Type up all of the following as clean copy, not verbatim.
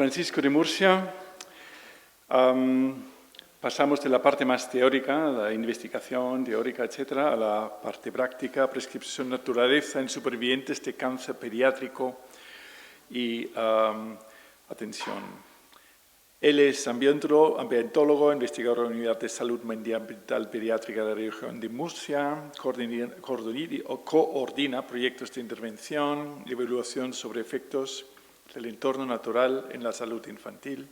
Francisco de Murcia. Pasamos de la parte más teórica, la investigación teórica, etcétera, a la parte práctica, prescripción de naturaleza en supervivientes de cáncer pediátrico y atención. Él es ambientólogo, investigador de la Unidad de Salud Ambiental Pediátrica de la región de Murcia, coordina proyectos de intervención y evaluación sobre efectos del entorno natural en la salud infantil,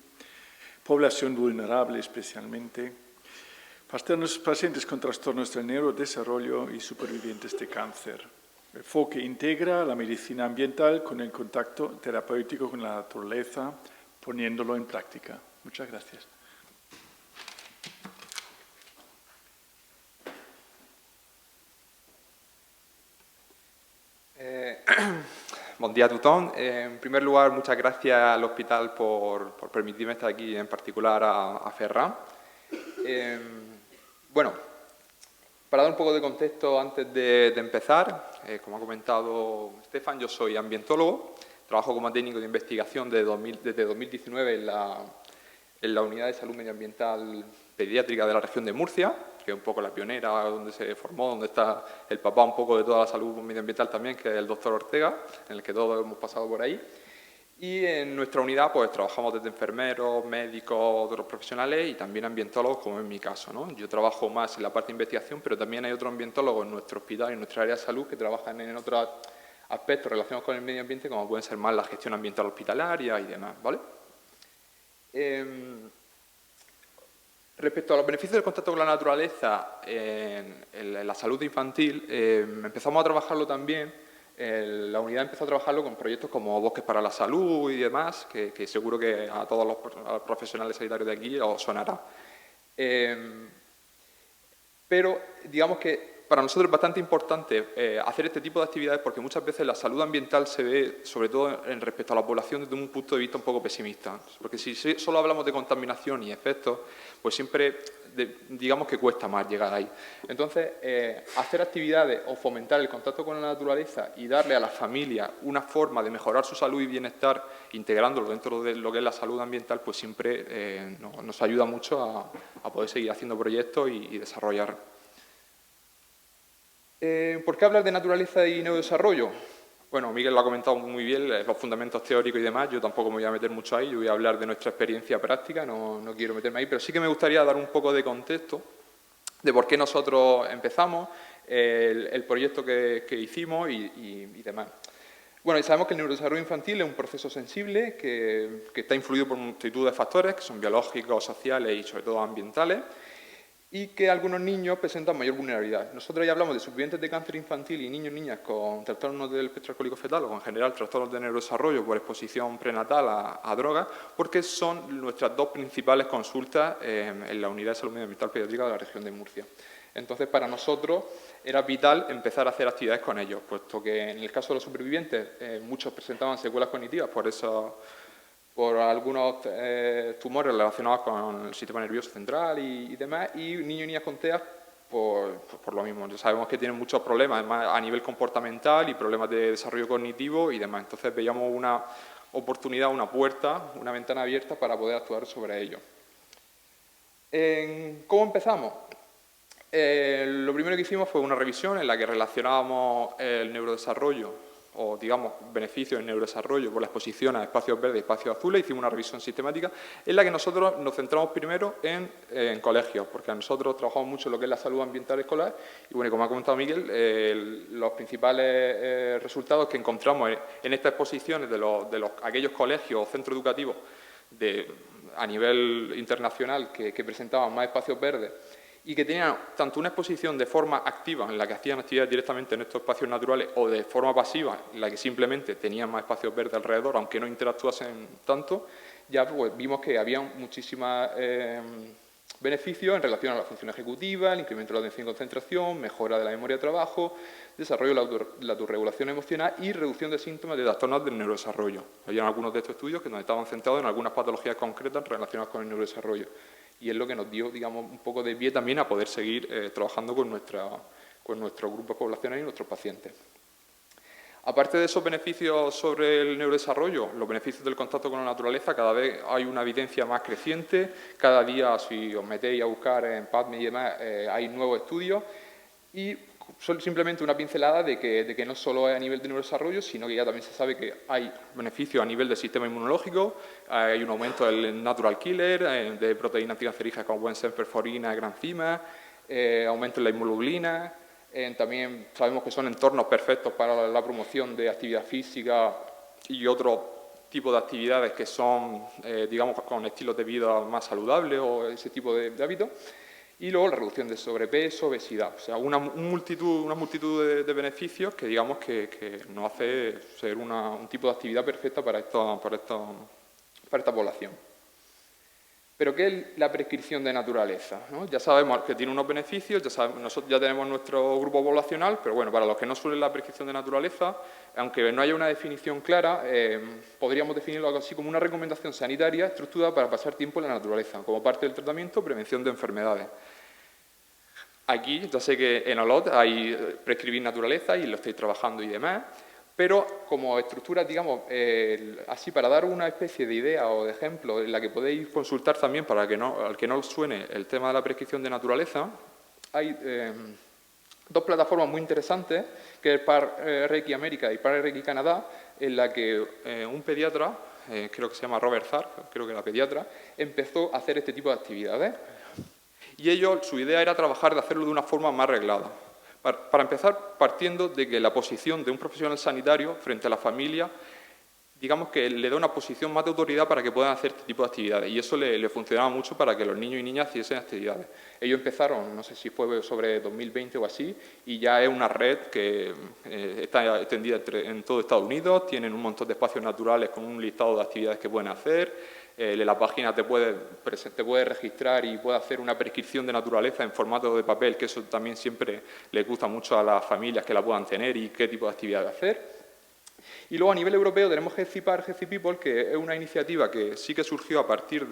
población vulnerable especialmente, pacientes con trastornos del neurodesarrollo y supervivientes de cáncer. El enfoque integra la medicina ambiental con el contacto terapéutico con la naturaleza, poniéndolo en práctica. Muchas gracias. Buen día a tothom. En primer lugar, muchas gracias al hospital por permitirme estar aquí, en particular a Ferran. Bueno, para dar un poco de contexto antes de empezar, como ha comentado Stefan, yo soy ambientólogo, trabajo como técnico de investigación desde 2019 en la Unidad de Salud Medioambiental Pediátrica de la región de Murcia, que es un poco la pionera, donde se formó, donde está el papá un poco de toda la salud medioambiental también, que es el doctor Ortega, en el que todos hemos pasado por ahí. Y en nuestra unidad pues trabajamos desde enfermeros, médicos, otros profesionales y también ambientólogos, como en mi caso, ¿no? Yo trabajo más en la parte de investigación, pero también hay otros ambientólogos en nuestro hospital y en nuestra área de salud que trabajan en otros aspectos relacionados con el medio ambiente, como pueden ser más la gestión ambiental hospitalaria y demás, ¿vale? Respecto a los beneficios del contacto con la naturaleza en la salud infantil, empezamos a trabajarlo también, la unidad empezó a trabajarlo con proyectos como Bosques para la Salud y demás, que seguro que a todos los profesionales sanitarios de aquí os sonará. Pero digamos que para nosotros es bastante importante hacer este tipo de actividades porque muchas veces la salud ambiental se ve, sobre todo en respecto a la población, desde un punto de vista un poco pesimista. Porque si solo hablamos de contaminación y efectos, pues siempre digamos que cuesta más llegar ahí. Entonces, hacer actividades o fomentar el contacto con la naturaleza y darle a las familias una forma de mejorar su salud y bienestar, integrándolo dentro de lo que es la salud ambiental, pues siempre nos ayuda mucho a poder seguir haciendo proyectos y desarrollar. ¿Por qué hablar de naturaleza y neurodesarrollo? Bueno, Miguel lo ha comentado muy bien, los fundamentos teóricos y demás, yo tampoco me voy a meter mucho ahí, yo voy a hablar de nuestra experiencia práctica, no quiero meterme ahí, pero sí que me gustaría dar un poco de contexto de por qué nosotros empezamos, el proyecto que hicimos y demás. Bueno, y sabemos que el neurodesarrollo infantil es un proceso sensible que está influido por multitud de factores, que son biológicos, sociales y sobre todo ambientales, y que algunos niños presentan mayor vulnerabilidad. Nosotros ya hablamos de supervivientes de cáncer infantil y niños y niñas con trastornos del espectro alcohólico fetal o en general trastornos de neurodesarrollo por exposición prenatal a drogas, porque son nuestras dos principales consultas en la Unidad de Salud Medioambiental Pediátrica de la región de Murcia. Entonces, para nosotros era vital empezar a hacer actividades con ellos, puesto que en el caso de los supervivientes muchos presentaban secuelas cognitivas por algunos tumores relacionados con el sistema nervioso central y demás, y niños y niñas con TEA por lo mismo. Ya sabemos que tienen muchos problemas, además a nivel comportamental y problemas de desarrollo cognitivo y demás. Entonces veíamos una oportunidad, una puerta, una ventana abierta para poder actuar sobre ello. ¿Cómo empezamos? Lo primero que hicimos fue una revisión en la que relacionábamos el neurodesarrollo o, digamos, beneficios en neurodesarrollo por la exposición a espacios verdes y espacios azules. Hicimos una revisión sistemática en la que nosotros nos centramos primero en colegios, porque nosotros trabajamos mucho en lo que es la salud ambiental escolar y, bueno, como ha comentado Miguel, los principales resultados que encontramos en estas exposiciones de aquellos colegios o centros educativos a nivel internacional que presentaban más espacios verdes y que tenían tanto una exposición de forma activa, en la que hacían actividades directamente en estos espacios naturales, o de forma pasiva, en la que simplemente tenían más espacios verdes alrededor, aunque no interactuasen tanto, ya pues, vimos que había muchísimos beneficios en relación a la función ejecutiva, el incremento de la atención y concentración, mejora de la memoria de trabajo, desarrollo de la autorregulación emocional y reducción de síntomas de trastornos del neurodesarrollo. Había algunos de estos estudios que nos estaban centrados en algunas patologías concretas relacionadas con el neurodesarrollo. Y es lo que nos dio, digamos, un poco de pie también a poder seguir trabajando con nuestros grupos poblacionales y nuestros pacientes. Aparte de esos beneficios sobre el neurodesarrollo, los beneficios del contacto con la naturaleza, cada vez hay una evidencia más creciente. Cada día, si os metéis a buscar en PubMed y demás, hay nuevos estudios. Y simplemente una pincelada de que no solo es a nivel de neurodesarrollo, sino que ya también se sabe que hay beneficios a nivel del sistema inmunológico, hay un aumento del natural killer, de proteínas anticancerígenas como pueden ser perforina, granzimas, aumento en la inmunoglobulina. También sabemos que son entornos perfectos para la promoción de actividad física y otro tipo de actividades que son, digamos, con estilos de vida más saludables o ese tipo de hábitos. Y luego la reducción de sobrepeso, obesidad. O sea, una multitud de beneficios que digamos que nos hace ser un tipo de actividad perfecta para esta población. Pero ¿qué es la prescripción de naturaleza? ¿No? Ya sabemos que tiene unos beneficios, nosotros ya tenemos nuestro grupo poblacional, pero bueno, para los que no suelen la prescripción de naturaleza, aunque no haya una definición clara, podríamos definirlo así como una recomendación sanitaria estructurada para pasar tiempo en la naturaleza, como parte del tratamiento o prevención de enfermedades. Aquí ya sé que en OLOT hay prescribir naturaleza y lo estáis trabajando y demás, pero como estructura, digamos, así para dar una especie de idea o de ejemplo en la que podéis consultar también para que al que no os suene el tema de la prescripción de naturaleza, hay dos plataformas muy interesantes, que es PAR-Reiki América y PAR-Reiki Canadá, en la que un pediatra, creo que se llama Robert Zark, creo que la pediatra, empezó a hacer este tipo de actividades. Y su idea era trabajar de hacerlo de una forma más reglada. Para empezar, partiendo de que la posición de un profesional sanitario frente a la familia, digamos que le da una posición más de autoridad para que puedan hacer este tipo de actividades. Y eso le funcionaba mucho para que los niños y niñas hiciesen actividades. Ellos empezaron, no sé si fue sobre 2020 o así, y ya es una red que está extendida en todo Estados Unidos, tienen un montón de espacios naturales con un listado de actividades que pueden hacer. La página te puede registrar y puede hacer una prescripción de naturaleza en formato de papel, que eso también siempre les gusta mucho a las familias que la puedan tener y qué tipo de actividades hacer. Y luego a nivel europeo tenemos Healthy Park, Healthy People, que es una iniciativa que sí que surgió a partir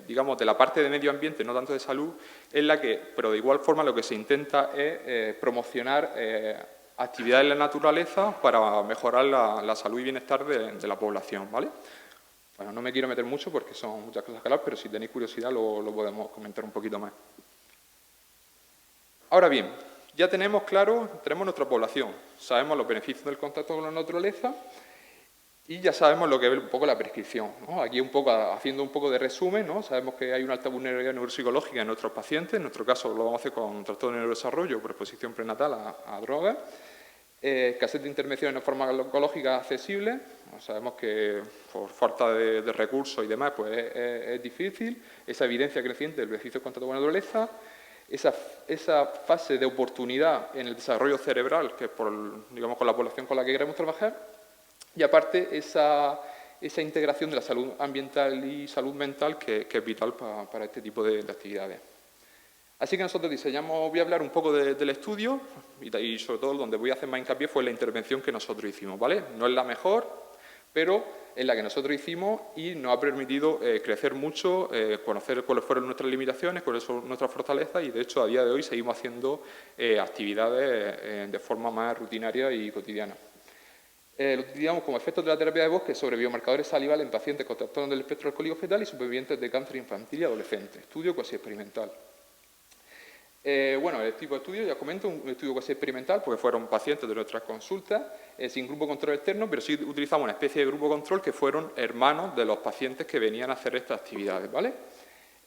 digamos, de la parte de medio ambiente, no tanto de salud, en la que, pero de igual forma, lo que se intenta es promocionar actividades en la naturaleza para mejorar la salud y bienestar de la población, ¿vale? Bueno, no me quiero meter mucho porque son muchas cosas que hablar, pero si tenéis curiosidad lo podemos comentar un poquito más. Ahora bien, ya tenemos nuestra población, sabemos los beneficios del contacto con la naturaleza y ya sabemos lo que es un poco la prescripción, ¿no? Aquí haciendo un poco de resumen, ¿no? Sabemos que hay una alta vulnerabilidad neuropsicológica en nuestros pacientes, en nuestro caso lo vamos a hacer con trastorno de neurodesarrollo por exposición prenatal a drogas, escasez de intervenciones farmacológicas accesibles, sabemos que por falta de recursos y demás pues es difícil, esa evidencia creciente del beneficio del contacto con la naturaleza, esa fase de oportunidad en el desarrollo cerebral, que es digamos, con la población con la que queremos trabajar, y aparte esa integración de la salud ambiental y salud mental que es vital para este tipo de actividades. Así que nosotros voy a hablar un poco del estudio y sobre todo donde voy a hacer más hincapié fue la intervención que nosotros hicimos, ¿vale? No es la mejor, pero es la que nosotros hicimos y nos ha permitido crecer mucho, conocer cuáles fueron nuestras limitaciones, cuáles son nuestras fortalezas y de hecho a día de hoy seguimos haciendo actividades de forma más rutinaria y cotidiana. Lo utilizamos como efectos de la terapia de bosque sobre biomarcadores salivales en pacientes con trastornos del espectro alcohólico fetal y supervivientes de cáncer infantil y adolescente. Estudio cuasi experimental. Bueno, el tipo de estudio, ya comento, un estudio cuasi experimental, porque fueron pacientes de nuestras consultas, sin grupo control externo, pero sí utilizamos una especie de grupo control que fueron hermanos de los pacientes que venían a hacer estas actividades, ¿vale?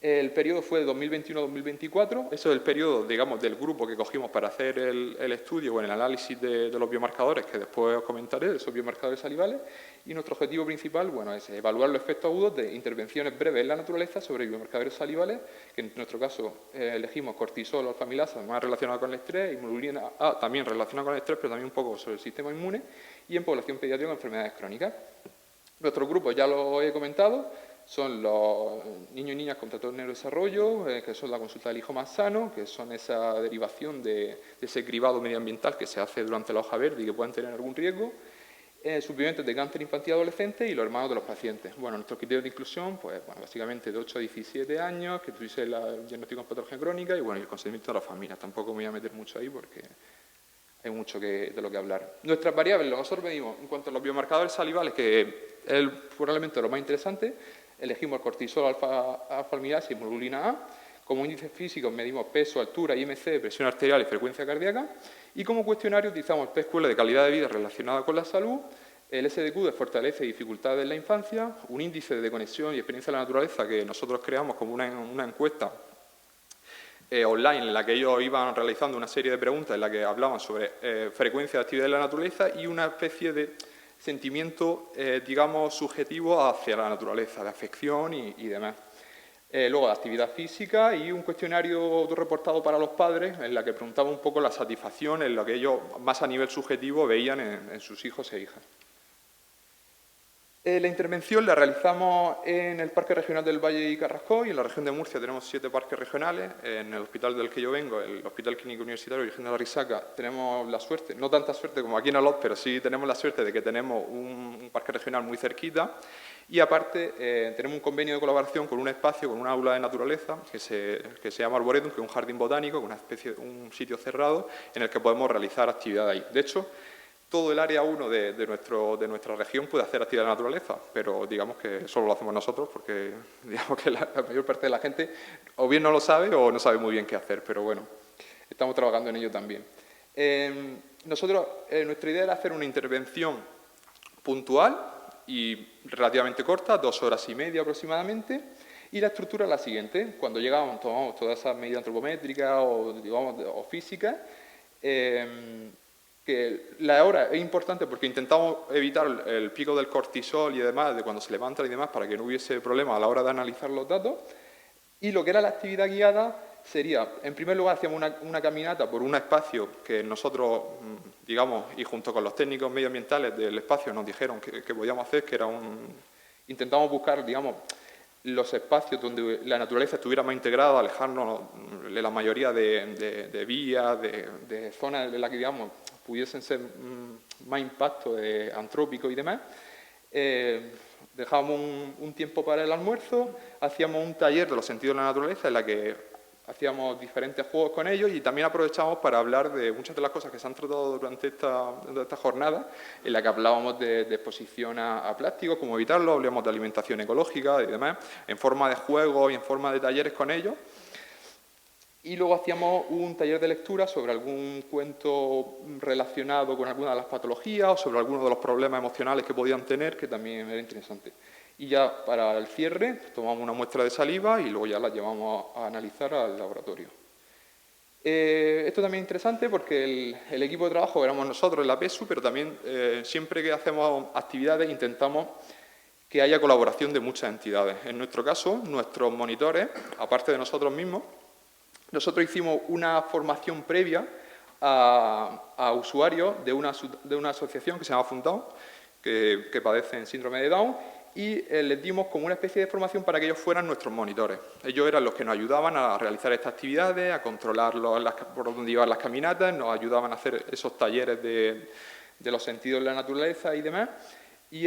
El periodo fue de 2021 a 2024, eso es el periodo, digamos, del grupo que cogimos para hacer el estudio o el análisis de los biomarcadores, que después os comentaré, de esos biomarcadores salivales, y nuestro objetivo principal, bueno, es evaluar los efectos agudos de intervenciones breves en la naturaleza sobre biomarcadores salivales, que en nuestro caso elegimos cortisol o alfamilasa, más relacionado con el estrés, inmunoglobulina A, también relacionado con el estrés, pero también un poco sobre el sistema inmune, y en población pediátrica con enfermedades crónicas. Nuestro grupo, ya lo he comentado, son los niños y niñas con trastorno de neurodesarrollo, que son la consulta del hijo más sano, que son esa derivación de ese cribado medioambiental que se hace durante la hoja verde y que pueden tener algún riesgo, supervivientes de cáncer infantil y adolescente y los hermanos de los pacientes. Bueno, nuestros criterios de inclusión, pues bueno, básicamente de 8 a 17 años, que tuviese el diagnóstico en patología crónica y bueno, el consentimiento de la familia. Tampoco me voy a meter mucho ahí porque hay mucho de lo que hablar. Nuestras variables, nosotros medimos en cuanto a los biomarcadores salivales, que es probablemente lo más interesante, elegimos el cortisol alfa-amilasa y hemoglobina A. Como índices físicos medimos peso, altura, IMC, presión arterial y frecuencia cardíaca. Y como cuestionario utilizamos el PESQL de calidad de vida relacionada con la salud, el SDQ de fortaleza y dificultades en la infancia, un índice de conexión y experiencia de la naturaleza que nosotros creamos como una encuesta online en la que ellos iban realizando una serie de preguntas en la que hablaban sobre frecuencia de actividad en la naturaleza y una especie de sentimiento, digamos, subjetivo hacia la naturaleza, de afección y demás. Luego, actividad física y un cuestionario autorreportado para los padres en la que preguntaba un poco la satisfacción en lo que ellos, más a nivel subjetivo, veían en sus hijos e hijas. La intervención la realizamos en el Parque Regional del Valle y Carrascoy. En la región de Murcia tenemos 7 parques regionales. En el hospital del que yo vengo, el Hospital Clínico Universitario Virgen de la Risaca, tenemos la suerte, no tanta suerte como aquí en Alot, pero sí tenemos la suerte de que tenemos un parque regional muy cerquita. Y aparte tenemos un convenio de colaboración con un espacio, con una aula de naturaleza que se llama Arboretum, que es un jardín botánico, un sitio cerrado en el que podemos realizar actividades ahí. De hecho, todo el área 1 de nuestra región puede hacer actividad de naturaleza, pero digamos que solo lo hacemos nosotros porque digamos que la mayor parte de la gente o bien no lo sabe o no sabe muy bien qué hacer, pero bueno, estamos trabajando en ello también. Nuestra idea era hacer una intervención puntual y relativamente corta, 2 horas y media aproximadamente, y la estructura es la siguiente. Cuando llegábamos, tomamos todas esas medidas antropométricas o físicas, que la hora es importante porque intentamos evitar el pico del cortisol y demás, de cuando se levantan y demás, para que no hubiese problema a la hora de analizar los datos. Y lo que era la actividad guiada sería, en primer lugar, hacíamos una caminata por un espacio que nosotros, digamos, y junto con los técnicos medioambientales del espacio nos dijeron que podíamos hacer, que era intentamos buscar, digamos, los espacios donde la naturaleza estuviera más integrada, alejarnos de la mayoría de vías, de zonas en las que, digamos, pudiesen ser más impacto antrópico y demás. Dejábamos un tiempo para el almuerzo, hacíamos un taller de los sentidos de la naturaleza en la que hacíamos diferentes juegos con ellos y también aprovechamos para hablar de muchas de las cosas que se han tratado durante esta jornada, en la que hablábamos de exposición a plásticos, cómo evitarlo, hablábamos de alimentación ecológica y demás, en forma de juegos y en forma de talleres con ellos. Y luego hacíamos un taller de lectura sobre algún cuento relacionado con alguna de las patologías o sobre algunos de los problemas emocionales que podían tener, que también era interesante. Y ya para el cierre tomamos una muestra de saliva y luego ya la llevamos a analizar al laboratorio. Esto también es interesante porque el equipo de trabajo éramos nosotros en la PESU, pero también siempre que hacemos actividades intentamos que haya colaboración de muchas entidades. En nuestro caso, nuestros monitores, aparte de nosotros mismos, nosotros hicimos una formación previa a usuarios de una asociación que se llama Fundao, que padecen síndrome de Down, y les dimos como una especie de formación para que ellos fueran nuestros monitores. Ellos eran los que nos ayudaban a realizar estas actividades, a controlar por dónde iban las caminatas, nos ayudaban a hacer esos talleres de los sentidos de la naturaleza y demás, y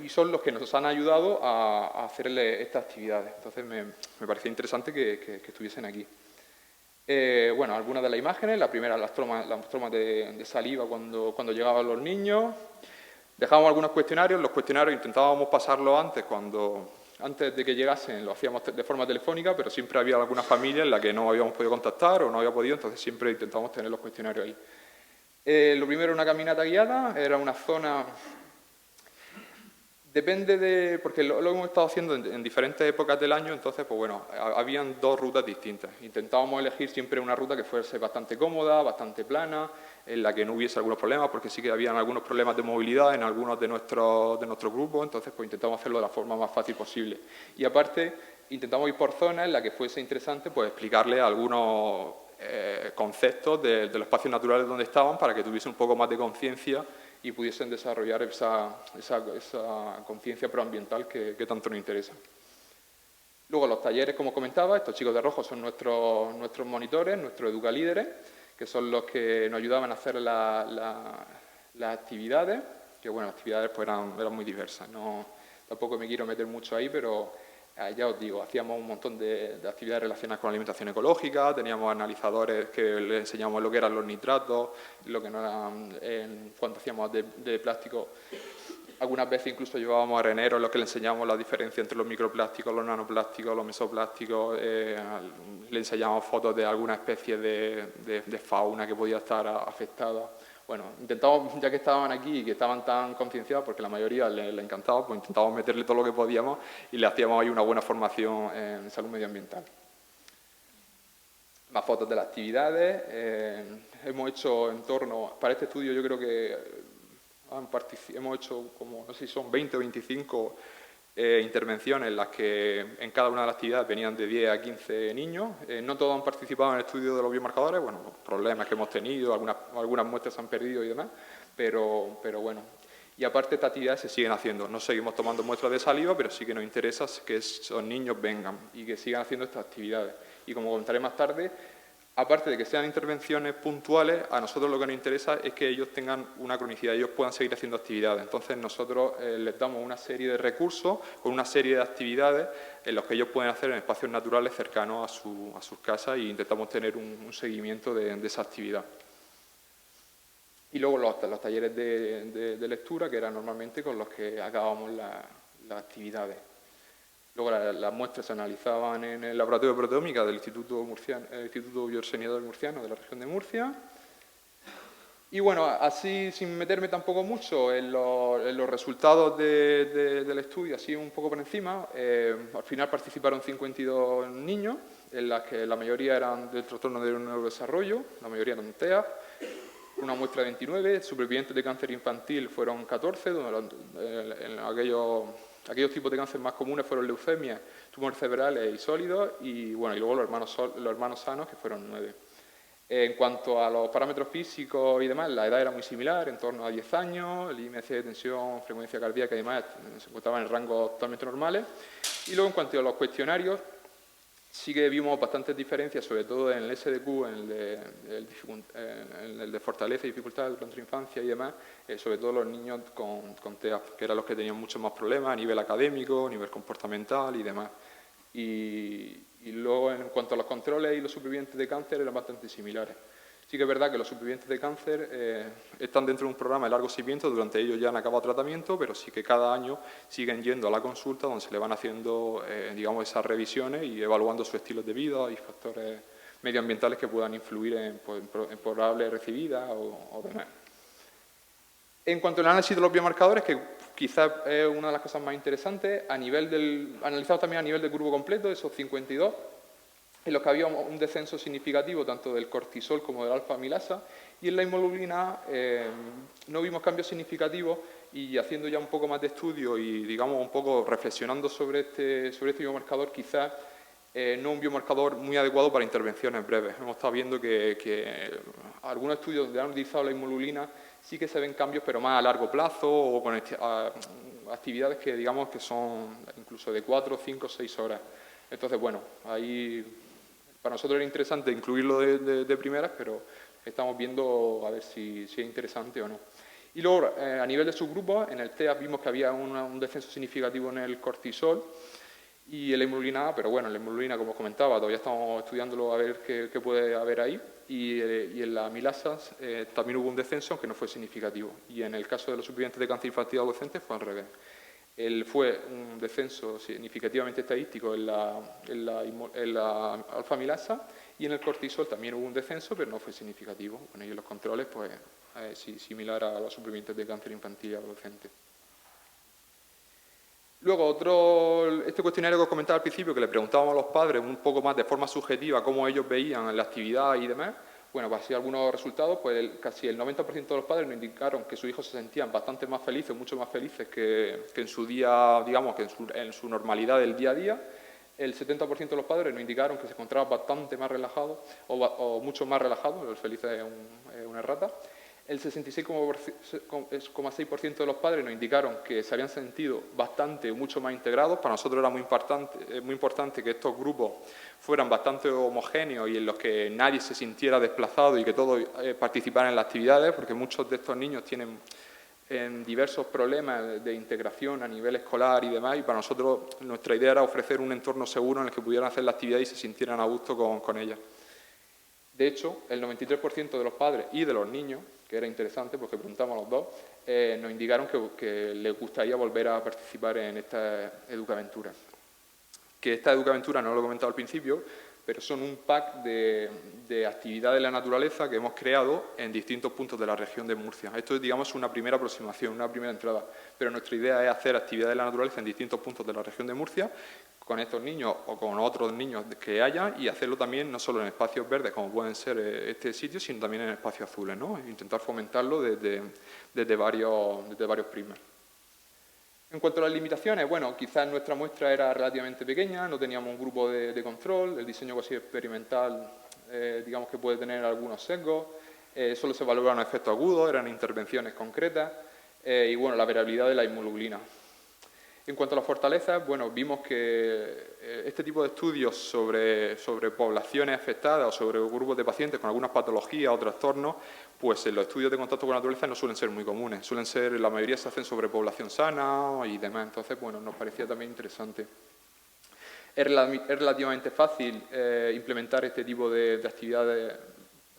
son los que nos han ayudado a hacerle estas actividades. Entonces me parecía interesante que estuviesen aquí. Bueno, algunas de las imágenes, la primera, las tomas de saliva cuando llegaban los niños. Dejábamos algunos cuestionarios, los cuestionarios intentábamos pasarlos antes de que llegasen, lo hacíamos de forma telefónica, pero siempre había alguna familia en la que no habíamos podido contactar o no había podido, entonces siempre intentábamos tener los cuestionarios ahí. Lo primero era una caminata guiada, era una zona... Depende porque lo hemos estado haciendo en diferentes épocas del año, entonces, pues bueno, habían 2 rutas distintas. Intentábamos elegir siempre una ruta que fuese bastante cómoda, bastante plana, en la que no hubiese algunos problemas, porque sí que habían algunos problemas de movilidad en algunos de nuestros grupos, entonces pues intentamos hacerlo de la forma más fácil posible. Y aparte, intentamos ir por zonas en las que fuese interesante pues explicarles algunos conceptos de los espacios naturales donde estaban para que tuviesen un poco más de conciencia y pudiesen desarrollar esa conciencia proambiental que tanto nos interesa. Luego los talleres, como comentaba, estos chicos de rojo son nuestros monitores, nuestros educalíderes, que son los que nos ayudaban a hacer las actividades, que bueno, las actividades pues eran muy diversas. Tampoco me quiero meter mucho ahí, pero Ya os digo, hacíamos un montón de actividades relacionadas con la alimentación ecológica, teníamos analizadores que les enseñábamos lo que eran los nitratos, lo que no eran, cuando hacíamos de plástico. Algunas veces incluso llevábamos areneros en los que le enseñábamos la diferencia entre los microplásticos, los nanoplásticos, los mesoplásticos, le enseñábamos fotos de alguna especie de fauna que podía estar afectada. Bueno, intentamos, ya que estaban aquí y que estaban tan concienciados, porque la mayoría les encantaba, pues intentábamos meterle todo lo que podíamos y le hacíamos ahí una buena formación en salud medioambiental. Más fotos de las actividades. Hemos hecho en torno, para este estudio yo creo que hemos hecho como, no sé si son 20 o 25 intervenciones en las que en cada una de las actividades venían de 10 a 15 niños. No todos han participado en el estudio de los biomarcadores, bueno, problemas que hemos tenido, algunas muestras se han perdido y demás, pero bueno. Y aparte estas actividades se siguen haciendo. No seguimos tomando muestras de saliva, pero sí que nos interesa que esos niños vengan y que sigan haciendo estas actividades. Y como comentaré más tarde, aparte de que sean intervenciones puntuales, a nosotros lo que nos interesa es que ellos tengan una cronicidad, ellos puedan seguir haciendo actividades. Entonces nosotros les damos una serie de recursos con una serie de actividades en los que ellos pueden hacer en espacios naturales cercanos a sus casas e intentamos tener un seguimiento de esa actividad. Y luego los talleres de lectura, que eran normalmente con los que acabábamos las actividades. Luego las muestras se analizaban en el laboratorio de proteómica del Instituto Bioseñador Murciano de la región de Murcia. Y bueno, así sin meterme tampoco mucho en los resultados del estudio, así un poco por encima, al final participaron 52 niños, en las que la mayoría eran del trastorno del neurodesarrollo, la mayoría eran TEA, una muestra de 29, supervivientes de cáncer infantil fueron 14, en aquellos tipos de cáncer más comunes fueron leucemias, tumores cerebrales y sólidos, y bueno, y luego los hermanos sanos, que fueron 9. En cuanto a los parámetros físicos y demás, la edad era muy similar, en torno a 10 años, el IMC de tensión, frecuencia cardíaca y demás se encontraban en rangos totalmente normales. Y luego en cuanto a los cuestionarios, sí que vimos bastantes diferencias, sobre todo en el SDQ, en el de fortaleza y dificultad durante la infancia y demás, sobre todo los niños con TEA, que eran los que tenían muchos más problemas a nivel académico, a nivel comportamental y demás. Y luego, en cuanto a los controles y los supervivientes de cáncer, eran bastante similares. Sí que es verdad que los supervivientes de cáncer están dentro de un programa de largo seguimiento, durante ellos ya han acabado tratamiento, pero sí que cada año siguen yendo a la consulta donde se le van haciendo digamos, esas revisiones y evaluando sus estilos de vida y factores medioambientales que puedan influir en probable recibida o demás. En cuanto al análisis de los biomarcadores, que quizás es una de las cosas más interesantes, analizados también a nivel del grupo completo, esos 52, en los que había un descenso significativo tanto del cortisol como del alfa-amilasa, y en la hemoglobina no vimos cambios significativos, y haciendo ya un poco más de estudio y digamos un poco reflexionando sobre este biomarcador, quizás no un biomarcador muy adecuado para intervenciones breves. Hemos estado viendo que algunos estudios donde han utilizado la hemoglobina sí que se ven cambios, pero más a largo plazo o con actividades que digamos que son incluso de 4, 5, 6 horas. Entonces, bueno, ahí para nosotros era interesante incluirlo de primeras, pero estamos viendo a ver si es interesante o no. Y luego, a nivel de subgrupos, en el TEA vimos que había un descenso significativo en el cortisol y en la hemoglobina, pero bueno, en la hemoglobina, como os comentaba, todavía estamos estudiándolo a ver qué puede haber ahí. Y en las amilasas también hubo un descenso, aunque no fue significativo. Y en el caso de los supervivientes de cáncer infantil adolescente fue al revés. Fue un descenso significativamente estadístico en la alfa-amilasa, y en el cortisol también hubo un descenso, pero no fue significativo. Bueno, y en los controles, pues, similar a los supervivientes de cáncer infantil y adolescente. Luego, este cuestionario que os comentaba al principio, que le preguntábamos a los padres un poco más de forma subjetiva cómo ellos veían la actividad y demás, bueno, pues así algunos resultados, pues casi el 90% de los padres nos indicaron que sus hijos se sentían bastante más felices, mucho más felices que en su día, digamos, que en su normalidad del día a día. El 70% de los padres nos indicaron que se encontraban bastante más relajados o mucho más relajados, el feliz es una errata. El 66,6% de los padres nos indicaron que se habían sentido bastante, mucho más integrados. Para nosotros era muy importante que estos grupos fueran bastante homogéneos y en los que nadie se sintiera desplazado y que todos participaran en las actividades, porque muchos de estos niños tienen en diversos problemas de integración a nivel escolar y demás, y para nosotros nuestra idea era ofrecer un entorno seguro en el que pudieran hacer la actividad y se sintieran a gusto con ella. De hecho, el 93% de los padres y de los niños, que era interesante porque preguntamos a los dos, nos indicaron que les gustaría volver a participar en esta educaventura. Que esta educaventura, no lo he comentado al principio, pero son un pack de actividades de la naturaleza que hemos creado en distintos puntos de la región de Murcia. Esto es, digamos, una primera aproximación, una primera entrada, pero nuestra idea es hacer actividades de la naturaleza en distintos puntos de la región de Murcia con estos niños o con otros niños que haya y hacerlo también no solo en espacios verdes como pueden ser este sitio, sino también en espacios azules, ¿no? Intentar fomentarlo desde varios prismas. En cuanto a las limitaciones, bueno, quizás nuestra muestra era relativamente pequeña, no teníamos un grupo de control, el diseño casi experimental, digamos que puede tener algunos sesgos, solo se valoraban efectos agudos, eran intervenciones concretas, y bueno, la variabilidad de la inmunoglobulina. En cuanto a las fortalezas, bueno, vimos que este tipo de estudios sobre poblaciones afectadas o sobre grupos de pacientes con algunas patologías o trastornos, pues en los estudios de contacto con la naturaleza no suelen ser muy comunes. Suelen ser, la mayoría se hacen sobre población sana y demás. Entonces, bueno, nos parecía también interesante. Es relativamente fácil implementar este tipo de actividades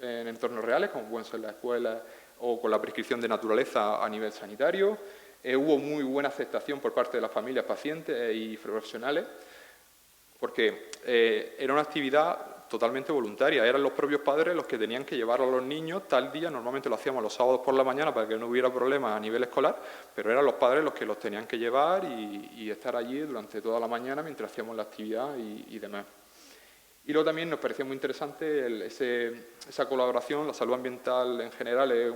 en entornos reales, como pueden ser las escuelas o con la prescripción de naturaleza a nivel sanitario. Hubo muy buena aceptación por parte de las familias, pacientes y profesionales, porque era una actividad totalmente voluntaria. Eran los propios padres los que tenían que llevar a los niños tal día. Normalmente lo hacíamos los sábados por la mañana para que no hubiera problemas a nivel escolar, pero eran los padres los que los tenían que llevar y estar allí durante toda la mañana mientras hacíamos la actividad y demás. Y luego también nos parecía muy interesante esa colaboración. La salud ambiental en general es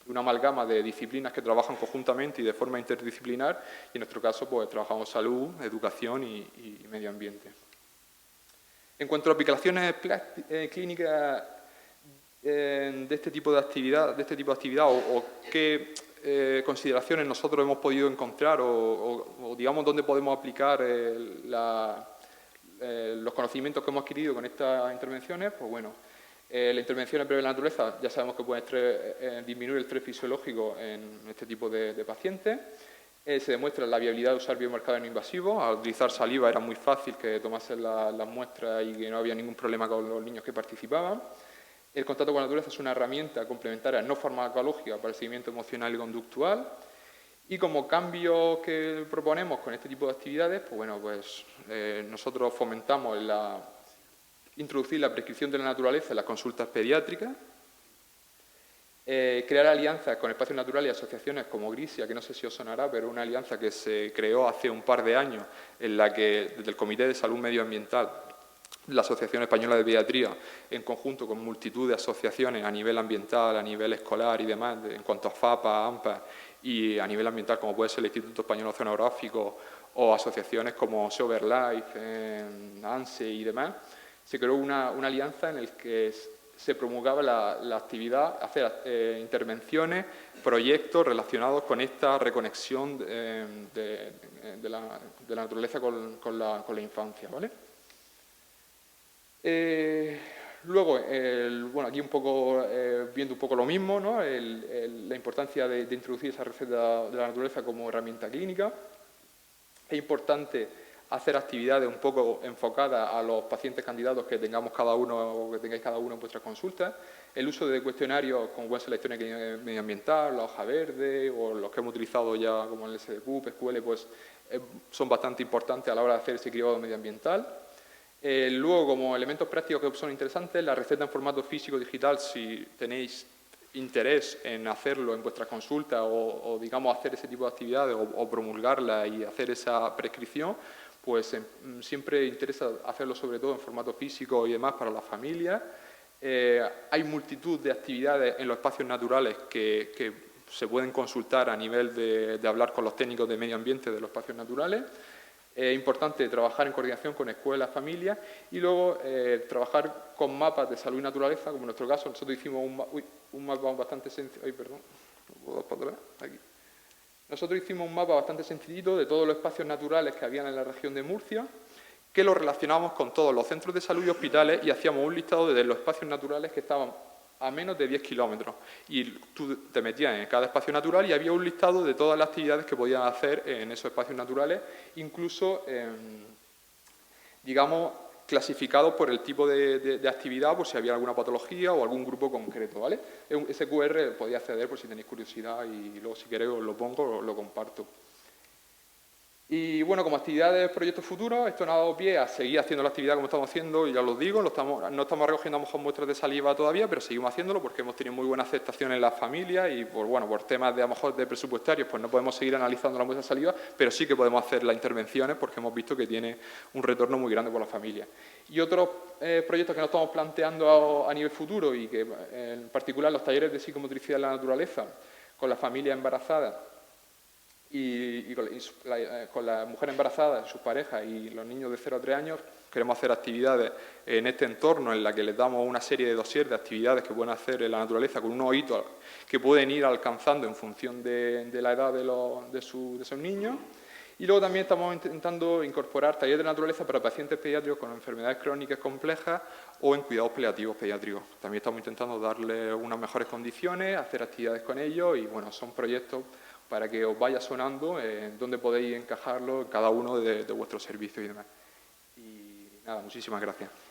una amalgama de disciplinas que trabajan conjuntamente y de forma interdisciplinar, y en nuestro caso pues trabajamos salud, educación y medio ambiente. En cuanto a aplicaciones clínicas de este tipo de actividad, o qué consideraciones nosotros hemos podido encontrar o digamos dónde podemos aplicar los conocimientos que hemos adquirido con estas intervenciones, pues bueno, la intervención previa de la naturaleza ya sabemos que puede disminuir el estrés fisiológico en este tipo de pacientes. Se demuestra la viabilidad de usar biomarcadores no invasivos. Al utilizar saliva era muy fácil que tomasen las muestras y que no había ningún problema con los niños que participaban. El contacto con la naturaleza es una herramienta complementaria no farmacológica para el seguimiento emocional y conductual. Y como cambio que proponemos con este tipo de actividades, pues bueno, nosotros fomentamos introducir la prescripción de la naturaleza en las consultas pediátricas, crear alianzas con espacios naturales y asociaciones como Grisia, que no sé si os sonará, pero una alianza que se creó hace un par de años en la que desde el Comité de Salud Medioambiental, la Asociación Española de Pediatría, en conjunto con multitud de asociaciones a nivel ambiental, a nivel escolar y demás, en cuanto a FAPA, AMPA y a nivel ambiental como puede ser el Instituto Español Oceanográfico o asociaciones como SoberLife, ANSE y demás, se creó una alianza en la que se promulgaba la actividad, hacer intervenciones, proyectos relacionados con esta reconexión de la naturaleza con la infancia, ¿vale? Luego, bueno, aquí un poco viendo un poco lo mismo, ¿no? La importancia de introducir esa receta de la naturaleza como herramienta clínica. Es importante hacer actividades un poco enfocadas a los pacientes candidatos que tengamos cada uno o que tengáis cada uno en vuestras consultas. El uso de cuestionarios como puede ser la historia medioambiental, la hoja verde o los que hemos utilizado ya como el SDQ, SQL, pues son bastante importantes a la hora de hacer ese cribado medioambiental. Luego, como elementos prácticos que son interesantes, la receta en formato físico digital, si tenéis interés en hacerlo en vuestras consultas o digamos hacer ese tipo de actividades o promulgarla y hacer esa prescripción, pues siempre interesa hacerlo sobre todo en formato físico y demás para las familias. Hay multitud de actividades en los espacios naturales que se pueden consultar a nivel de hablar con los técnicos de medio ambiente de los espacios naturales. Es importante trabajar en coordinación con escuelas, familias y luego trabajar con mapas de salud y naturaleza, como en nuestro caso. Nosotros hicimos un mapa bastante sencillo. Ay, perdón, ¿lo puedo dar para atrás? Aquí. Nosotros hicimos un mapa bastante sencillito de todos los espacios naturales que habían en la región de Murcia, que lo relacionamos con todos los centros de salud y hospitales y hacíamos un listado de los espacios naturales que estaban a menos de 10 kilómetros. Y tú te metías en cada espacio natural y había un listado de todas las actividades que podías hacer en esos espacios naturales, incluso, digamos, clasificados por el tipo de actividad, por si había alguna patología o algún grupo concreto, ¿vale? Ese QR podéis acceder por si tenéis curiosidad y luego si queréis os lo pongo, os lo comparto. Y bueno, como actividades, proyectos futuros, esto nos ha dado pie a seguir haciendo la actividad como estamos haciendo, y ya os digo, no estamos recogiendo a lo mejor muestras de saliva todavía, pero seguimos haciéndolo porque hemos tenido muy buena aceptación en las familias y por temas de a lo mejor de presupuestarios, pues no podemos seguir analizando la muestra de saliva, pero sí que podemos hacer las intervenciones porque hemos visto que tiene un retorno muy grande por las familias. Y otros proyectos que nos estamos planteando a nivel futuro y que en particular los talleres de psicomotricidad en la naturaleza con las familias embarazadas y con la mujer embarazada, sus parejas y los niños de 0 a 3 años, queremos hacer actividades en este entorno en la que les damos una serie de dossiers de actividades que pueden hacer en la naturaleza con unos hitos que pueden ir alcanzando en función de la edad de esos niños. Y luego también estamos intentando incorporar talleres de naturaleza para pacientes pediátricos con enfermedades crónicas complejas o en cuidados paliativos pediátricos. También estamos intentando darles unas mejores condiciones, hacer actividades con ellos y bueno, son proyectos para que os vaya sonando dónde podéis encajarlo en cada uno de vuestros servicios y demás. Y nada, muchísimas gracias.